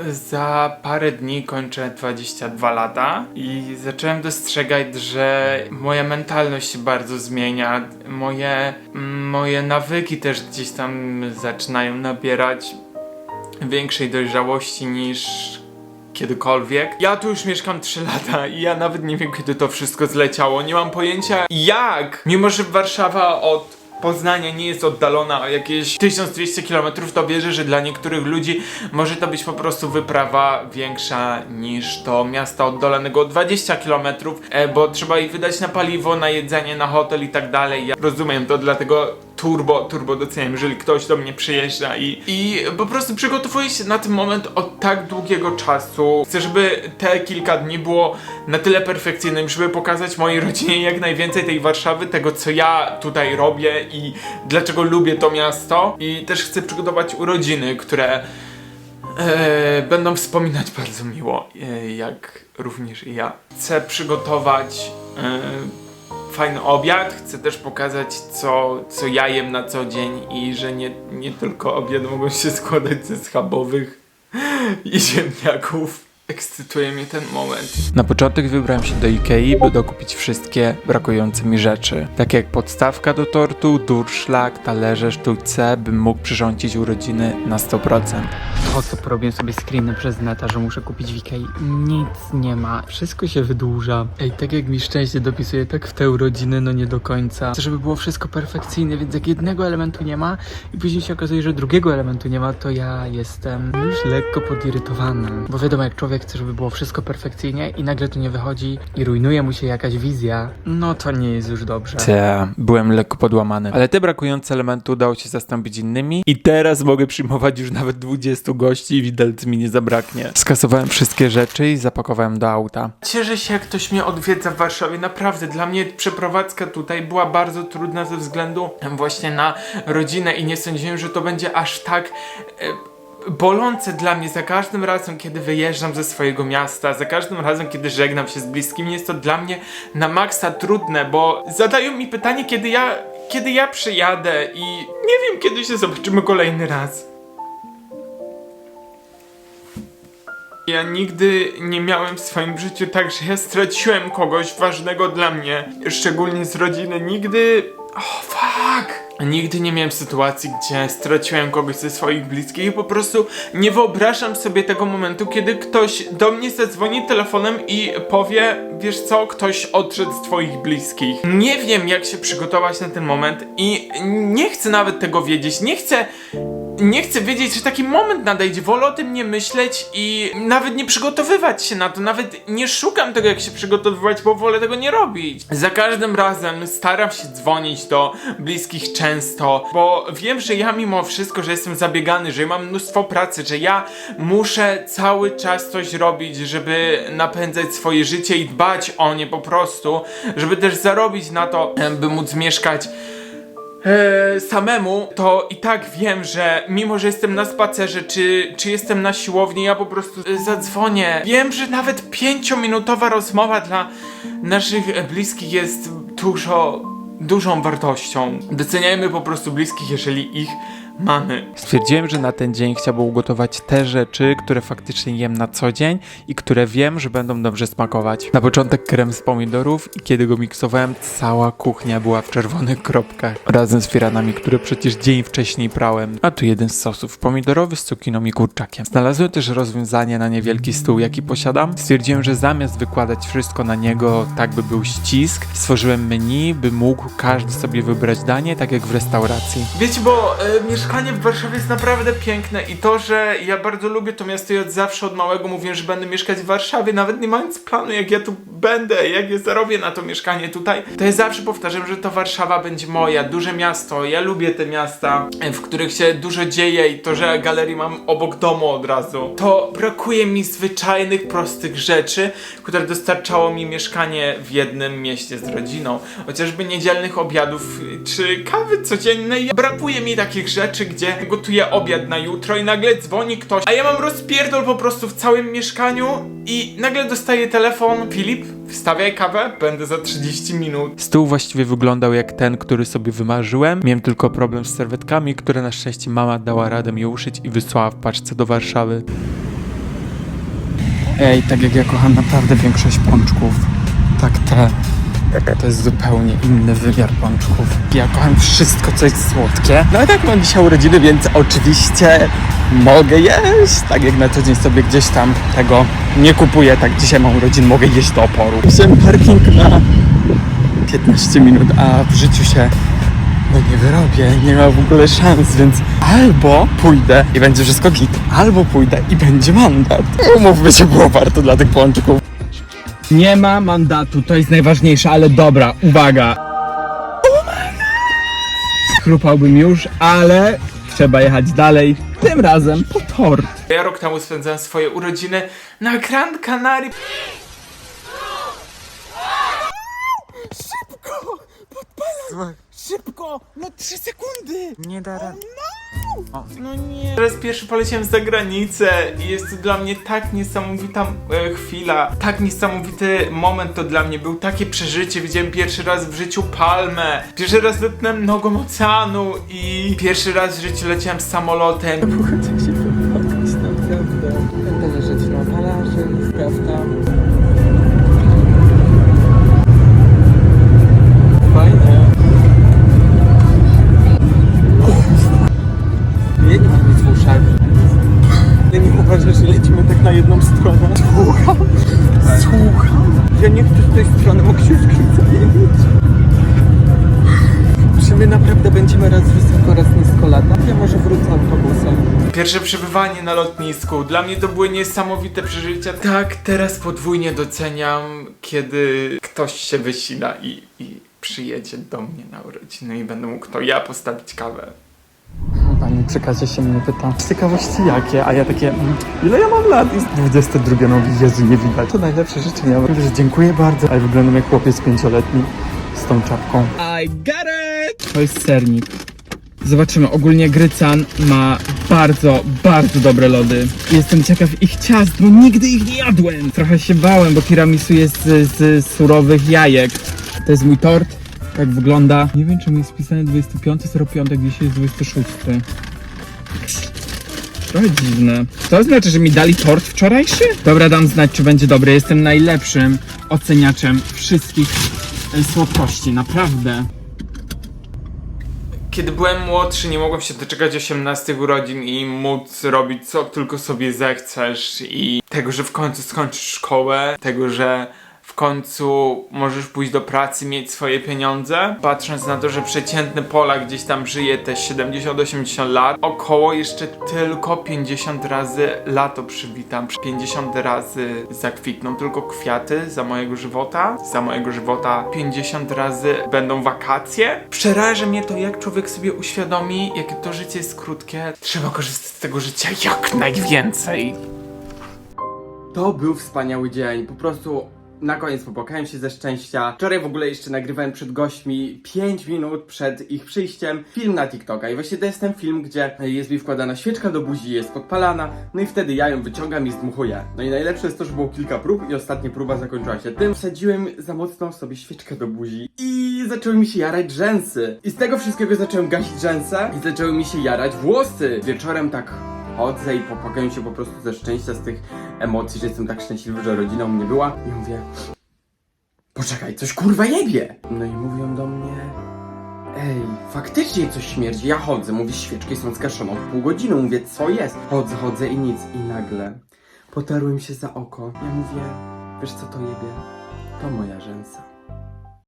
Za parę dni kończę 22 lata i zacząłem dostrzegać, że moja mentalność się bardzo zmienia. Moje nawyki też gdzieś tam zaczynają nabierać większej dojrzałości niż kiedykolwiek. Ja tu już mieszkam 3 lata i ja nawet nie wiem, kiedy to wszystko zleciało. Nie mam pojęcia jak. Mimo że Warszawa od Poznania nie jest oddalona o jakieś 1200 km, to wierzę, że dla niektórych ludzi może to być po prostu wyprawa większa niż to miasta oddalonego o 20 km, bo trzeba ich wydać na paliwo, na jedzenie, na hotel i tak dalej. Ja rozumiem to, dlatego turbo doceniam, jeżeli ktoś do mnie przyjeżdża i po prostu przygotowuję się na ten moment od tak długiego czasu. Chcę, żeby te kilka dni było na tyle perfekcyjnym, żeby pokazać mojej rodzinie jak najwięcej tej Warszawy, tego co ja tutaj robię i dlaczego lubię to miasto. I też chcę przygotować urodziny, które będą wspominać bardzo miło, jak również i ja. Chcę przygotować fajny obiad, chcę też pokazać co ja jem na co dzień i że nie tylko obiady mogą się składać ze schabowych i ziemniaków. Ekscytuje mnie ten moment. Na początek wybrałem się do Ikei, by dokupić wszystkie brakujące mi rzeczy. Tak jak podstawka do tortu, durszlak, talerze, sztućce, bym mógł przyrządzić urodziny na 100%. To co porobię sobie screeny przez neta, że muszę kupić w Ikei. Nic nie ma. Wszystko się wydłuża. Ej, tak jak mi szczęście dopisuje, tak w te urodziny, no nie do końca. Chcę, żeby było wszystko perfekcyjne, więc jak jednego elementu nie ma i później się okazuje, że drugiego elementu nie ma, to ja jestem już lekko podirytowany. Bo wiadomo, jak człowiek chce, żeby było wszystko perfekcyjnie i nagle to nie wychodzi i rujnuje mu się jakaś wizja, no to nie jest już dobrze. Byłem lekko podłamany. Ale te brakujące elementy udało się zastąpić innymi i teraz mogę przyjmować już nawet 20 gości i widelcy mi nie zabraknie. Skasowałem wszystkie rzeczy i zapakowałem do auta. Cieszę się, jak ktoś mnie odwiedza w Warszawie. Naprawdę, dla mnie przeprowadzka tutaj była bardzo trudna ze względu właśnie na rodzinę i nie sądziłem, że to będzie aż tak bolące dla mnie. Za każdym razem, kiedy wyjeżdżam ze swojego miasta, za każdym razem, kiedy żegnam się z bliskimi, jest to dla mnie na maksa trudne, bo zadają mi pytanie, kiedy ja przyjadę i nie wiem, kiedy się zobaczymy kolejny raz. Ja nigdy nie miałem w swoim życiu tak, że ja straciłem kogoś ważnego dla mnie, szczególnie z rodziny. Nigdy nie miałem sytuacji, gdzie straciłem kogoś ze swoich bliskich i po prostu nie wyobrażam sobie tego momentu, kiedy ktoś do mnie zadzwoni telefonem i powie, wiesz co, ktoś odszedł z twoich bliskich. Nie wiem, jak się przygotować na ten moment i nie chcę nawet tego wiedzieć. Nie chcę wiedzieć, że taki moment nadejdzie. Wolę o tym nie myśleć i nawet nie przygotowywać się na to. Nawet nie szukam tego, jak się przygotowywać, bo wolę tego nie robić. Za każdym razem staram się dzwonić do bliskich często, bo wiem, że ja mimo wszystko, że jestem zabiegany, że ja mam mnóstwo pracy, że ja muszę cały czas coś robić, żeby napędzać swoje życie i dbać o nie po prostu, żeby też zarobić na to, by móc mieszkać samemu, to i tak wiem, że mimo, że jestem na spacerze, czy jestem na siłowni, ja po prostu zadzwonię. Wiem, że nawet 5-minutowa rozmowa dla naszych bliskich jest dużą wartością. Doceniajmy po prostu bliskich, jeżeli ich mamy. Stwierdziłem, że na ten dzień chciałbym ugotować te rzeczy, które faktycznie jem na co dzień i które wiem, że będą dobrze smakować. Na początek krem z pomidorów i kiedy go miksowałem, cała kuchnia była w czerwonych kropkach. Razem z firanami, które przecież dzień wcześniej prałem. A tu jeden z sosów pomidorowy z cukiną i kurczakiem. Znalazłem też rozwiązanie na niewielki stół, jaki posiadam. Stwierdziłem, że zamiast wykładać wszystko na niego, tak by był ścisk, stworzyłem menu, by mógł każdy sobie wybrać danie, tak jak w restauracji. Wiecie, bo mieszkanie w Warszawie jest naprawdę piękne i to, że ja bardzo lubię to miasto i od zawsze, od małego mówiłem, że będę mieszkać w Warszawie, nawet nie mając planu, jak ja tu będę, jak ja zarobię na to mieszkanie tutaj, to ja zawsze powtarzam, że to Warszawa będzie moja, duże miasto, ja lubię te miasta, w których się dużo dzieje i to, że galerię mam obok domu od razu. To brakuje mi zwyczajnych, prostych rzeczy, które dostarczało mi mieszkanie w jednym mieście z rodziną, chociażby niedzielnych obiadów czy kawy codziennej. Brakuje mi takich rzeczy, gdzie gotuję obiad na jutro i nagle dzwoni ktoś, a ja mam rozpierdol po prostu w całym mieszkaniu i nagle dostaję telefon: Filip, wstawiaj kawę, będę za 30 minut. Stół właściwie wyglądał jak ten, który sobie wymarzyłem. Miałem tylko problem z serwetkami, które na szczęście mama dała radę mi uszyć i wysłała w paczce do Warszawy. Ej, tak jak ja kocham naprawdę większość pączków, tak to jest zupełnie inny wymiar pączków. Ja kocham wszystko, co jest słodkie. No i tak mam dzisiaj urodziny, więc oczywiście mogę jeść. Tak jak na co dzień sobie gdzieś tam tego nie kupuję, tak dzisiaj mam urodzin, mogę jeść do oporu. Wziąłem parking na 15 minut, a w życiu się nie wyrobię, nie ma w ogóle szans, więc albo pójdę i będzie wszystko git, albo pójdę i będzie mandat. Umówmy się, było warto dla tych pączków. Nie ma mandatu, to jest najważniejsze, ale dobra, uwaga. Chrupałbym już, ale trzeba jechać dalej, tym razem po tort. Ja rok temu spędzałem swoje urodziny na Gran Canaria. Szybko! Podpalam! Szybko! No 3 sekundy! Nie da rady. No nie. Teraz pierwszy poleciałem za granicę i jest to dla mnie tak niesamowita chwila, tak niesamowity moment to dla mnie był, takie przeżycie. Widziałem pierwszy raz w życiu palmę, pierwszy raz dotknąłem nogą oceanu i pierwszy raz w życiu leciałem samolotem. Chcę się popłakać, naprawdę. Będę leżeć na malarze, prawda? Fajnie. Ja nie mam nic w uszach. Ja nie uważam, że lecimy tak na jedną stronę. Słucham. Ja nie chcę z tej strony, mogę się zająć. Czy my naprawdę będziemy raz wysoko, raz nisko latać? Ja może wrócę autobusem. Pierwsze przebywanie na lotnisku, dla mnie to były niesamowite przeżycia. Tak, teraz podwójnie doceniam, kiedy ktoś się wysila i przyjedzie do mnie na urodziny i będę mógł to ja postawić kawę. Pani przy kasie się mnie pyta, z ciekawości jakie, a ja takie, ile ja mam lat? Jest 22, no mówi, Jezu, nie widać. To najlepsze życzenia. Mówię, że dziękuję bardzo, ale wyglądam jak chłopiec 5-letni z tą czapką. I got it! To jest sernik. Zobaczymy, ogólnie Grycan ma bardzo, bardzo dobre lody. Jestem ciekaw ich ciast, bo nigdy ich nie jadłem. Trochę się bałem, bo tiramisu jest z surowych jajek. To jest mój tort. Tak wygląda. Nie wiem, czemu jest wpisane 25.05, dzisiaj jest 26. Trochę dziwne. To znaczy, że mi dali tort wczorajszy? Dobra, dam znać, czy będzie dobry. Jestem najlepszym oceniaczem wszystkich słodkości, naprawdę. Kiedy byłem młodszy, nie mogłem się doczekać 18 urodzin i móc robić co tylko sobie zechcesz i tego, że w końcu skończysz szkołę, tego, że w końcu możesz pójść do pracy, mieć swoje pieniądze. Patrząc na to, że przeciętny Polak gdzieś tam żyje te 70-80 lat, około jeszcze tylko 50 razy lato przywitam. 50 razy zakwitną tylko kwiaty za mojego żywota. Za mojego żywota 50 razy będą wakacje. Przeraża mnie to, jak człowiek sobie uświadomi, jakie to życie jest krótkie. Trzeba korzystać z tego życia jak najwięcej. To był wspaniały dzień, po prostu na koniec popłakałem się ze szczęścia. Wczoraj w ogóle jeszcze nagrywałem przed gośćmi 5 minut przed ich przyjściem film na TikToka i właśnie to jest ten film, gdzie jest mi wkładana świeczka do buzi, jest podpalana, no i wtedy ja ją wyciągam i zdmuchuję. No i najlepsze jest to, że było kilka prób i ostatnia próba zakończyła się tym, wsadziłem za mocno sobie świeczkę do buzi i zaczęły mi się jarać rzęsy. I z tego wszystkiego zacząłem gasić rzęsy i zaczęły mi się jarać włosy. Wieczorem tak chodzę i popłakałem się po prostu ze szczęścia, z tych emocji, że jestem tak szczęśliwy, że rodzina u mnie była. I mówię, poczekaj, coś kurwa jebie! No i mówią do mnie, ej, faktycznie coś śmierdzi. Ja chodzę, mówię, świeczki są zgaszone od pół godziny. Mówię, co jest? Chodzę i nic. I nagle potarłem się za oko. Ja mówię, wiesz co to jebie? To moja rzęsa.